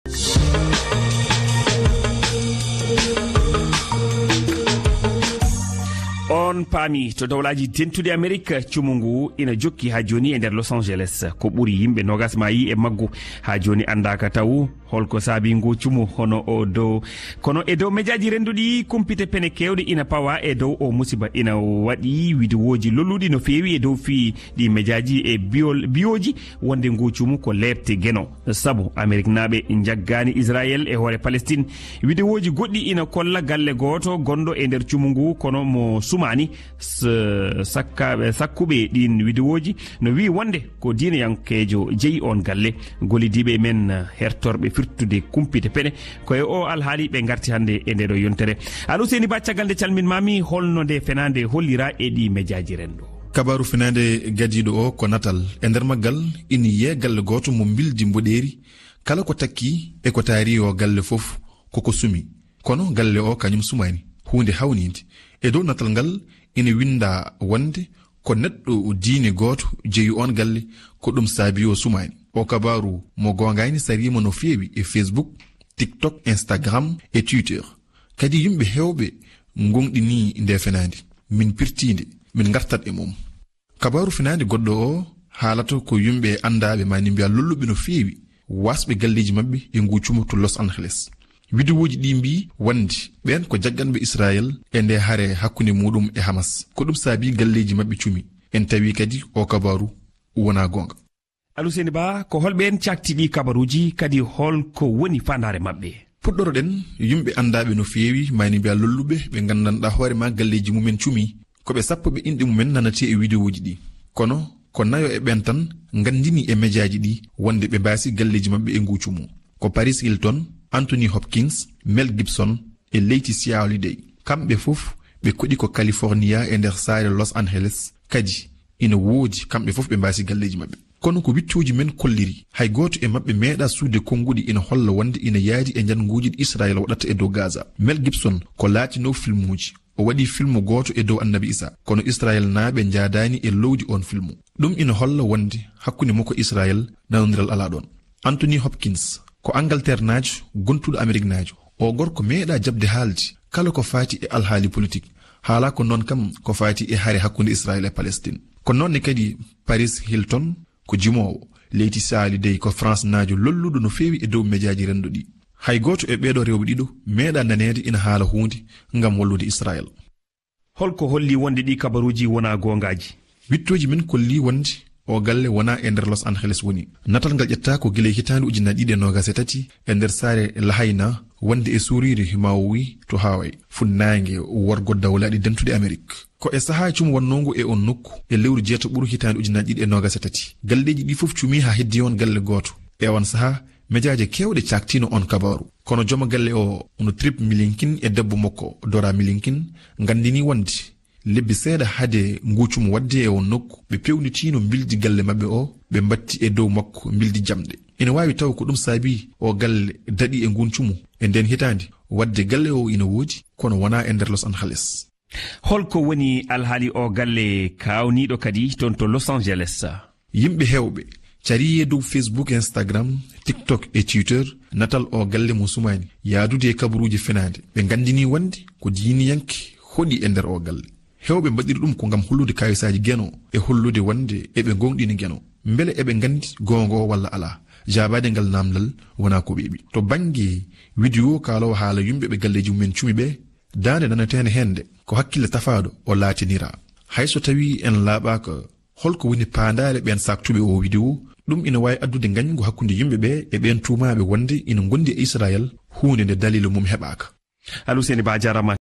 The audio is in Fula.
On paami to dawlaji tentude Amerique cumungu ina jokki ha joni e nder Los Angeles ko ɓuri yimɓe nogas mayi e maggu ha joni andaka taw holko saabi ngu cumu hono o dow kono e dow mediaji renduɗi kumpite pene kewɗe ina pawa e dow o musiba ina waɗi wideoji lolluɗi no fewi e dow fi ɗi mediaji e bioji wonde ngu cumu ko lebte gueno saabu Amerique naɓe jaggani Israel e hoore Palestine wideoji goɗɗi ina kolla galle goto gonɗo e nder cumungu kono mo sumani sakkuɓe ɗin wideoji no wi wonde ko diinayankejo jeeyi on galle gollidiɓe men hertorɓe firtude kumpite pene koye o alhaali ɓe garti hande e ndeɗo yontere aɗa Useni Ba caggal nde calminmami holno nde fenade hollira e ɗi mediaji rendo. Kabaru finande gadiɗo o ko natal e nder maggal ina yiye galle goto mo bildi mboɗeri kala ko takki e ko taari o galle foof koko sumi kono galle o kañum sumani hunde hawnide e dow natal ngal ina winda wonde ko neɗɗo diine goto jeeyi on galle ko ɗum saabi o sumani o kabaru mo gongani sarima no feewi e Facebook, TikTok, Instagram e Twitter kadi yimɓe hewɓe gonɗini nde fenade min pirtinde min gartat e mum kabaru finande goɗɗo o haalata ko yimɓe andaɓe mani mbiya lolluɓe no feewi wasɓe galleji mabɓe e ngu cumu to Los Angeles wideoji ɗi mbi wandi ɓen ko jagganɓe Israel e nde haare hakkunde muɗum e Hamas ko ɗum saabi galleji mabɓe cumi en tawi kadi o kabaru wona gonga. Aɗa Useni Ba ko holɓen caktiɗi kabaruji kadi holko woni fandare mabɓe. Puɗɗoroɗen yimɓe andaɓe no feewi mani mbiya lolluɓe ɓe gandanɗa hoorema galleji mumen cumi koɓe sappo ɓe inɗe mumen nanate e wideoji ɗi kono ko nayo e ɓen tan gandini e mediaji ɗi wonde ɓe mbasi galleji mabɓe e ngu cumu ko Paris Hilton, Anthony Hopkins, Mel Gibson e Laetitia Hallyday kamɓe fof ɓe koɗi ko California e nder saare Los Angeles kadi ina woodi kamɓe fof ɓe mbasi galleji mabɓe kono ko wiccoji men kolliri hay goto e mabɓe meeɗa suude konguɗi ina holla wonde ina yaadi e janguji ɗi Israel waɗata e dow Gaza. Mel Gibson ko laatino filmuji o waɗi filmu goto e dow Annabi Isa kono Israel naaɓe jaadani e lowdi on filmu ɗum ina holla wonde hakkunde makko Israel nanodiral ala ɗon. Anthony Hopkins ko Angleterre najo gontuɗo Amérique najo o gorko meeɗa jabde haaldi kala ko faati e alhaali politique haala ko noon kam ko faati e haare hakkunde Israel e Palestine ko noonne kadi Paris Hilton ko jimowo Laetitia Hallyday ko France najo lolluɗo no feewi e dow mediaji renduɗi hay goto e ɓeɗo rewɓe ɗiɗo meeɗa nanede ina haala hunde ngam wallude Israel. Holko holli wonde ɗi kabaruji wona gongaji? Wittoji men kolli wonde o galle wona e nder Los Angeles woni natal ngal ƴetta ko gile hitande ujunnaje ɗiɗi e nogas tati e nder saare Lahayna wonde e suuriri Maui to Hawaii funnaange worgo dawlaɗi dentude Amérique ko e saha cum wonnongo e on nokku e lewru jeeto ɓuru hitande ujunnaje ɗiɗi e nogas tati galleji ɗi fof cumi ha heddi on galle goto e on saha mediaje kewɗe caktino on kabaru kono jooma galle o ono Trip Milinkin e debbo makko Dora Milinkin gandini wonde lebbi seeɗa hade ngucum wadde e on nokku ɓe pewnitino bildi galle mabɓe o ɓe batti e dow makko bildi jamɗe ina wawi taw ko ɗum saabi o galle daɗi e nguncumu e nden hitande wadde galle o ina woodi kono wona e nder Los Angeles. Holko woni alhaali o galle kawniɗo kadi toon to Los Angeles? Yimɓe hewɓe cariye dow Facebook, Instagram, TikTok e Twitter natal o galle mo sumani yaadude e kabaruji fenade ɓe gandini wonde ko diiniyanke hoɗi e nder o galle hewɓe mbaɗiri ɗum ko ngam hollude kayisaji gueno e hollude wonde eɓe gonɗini gueno beele eɓe gandi gongo walla ala jabade ngal namdal wona ko ɓeeɓi to banggue vidéo kalowo haala yimɓe ɓe galleji mumen cumi ɓe dande nanatene hende ko hakkille tafaɗo o laatinira hayso tawi en laaɓaka holko woni pandare ɓen saktuɓe o vidéo ɗum ina wawi addude gañgu hakkude yimɓe ɓe e ɓen tumaɓe wonde ina gondi e Israel hunde nde dalila mum heɓaka. Aɗa Useni Ba jarama